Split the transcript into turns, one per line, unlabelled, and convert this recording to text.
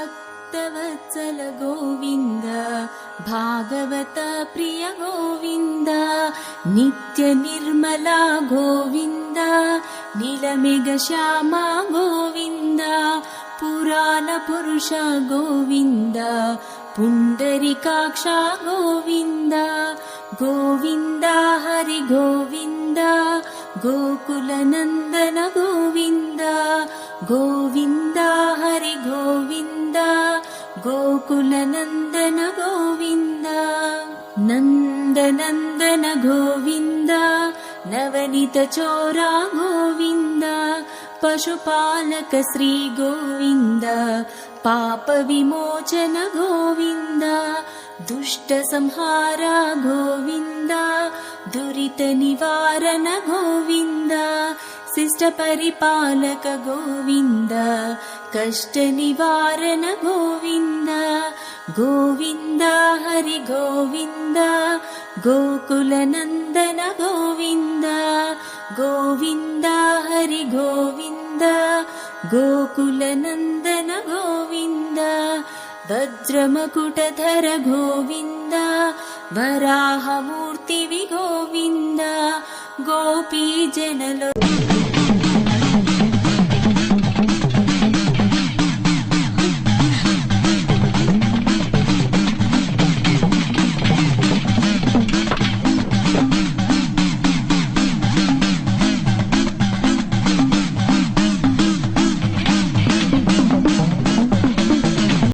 भक्तवत्सल गोविन्द भागवत प्रिय गोविन्द नित्य निर्मला गोविन्द नीलमेघ श्यामा गोविन्द पुराण पुरुष गोविन्द पुण्डरीकाक्षा गोविन्द गोविन्द हरि गोविन्द गोकुलनन्दन गोविन्द गोविन्द हरि गोविन्द गोकुलनन्दन गोविन्द नन्दनन्दन गोविन्द नवनीत चोरा गोविन्द पशुपालक श्री गोविन्द पाप विमोचन गोविन्द दुष्ट संहार गोविन्द दुरित निवारण गोविन्द शिष्ट परिपालक गोविन्द कष्ट निवारण गोविन्द गोविन्द हरि गोविन्द गोकुलनन्दन गोविन्द गोविन्द हरि गोविन्द गोकुलनन्दन गोविन्द वज्रमकुटधर गोविन्द वराहमूर्ति गोविन्द गोपीजनलो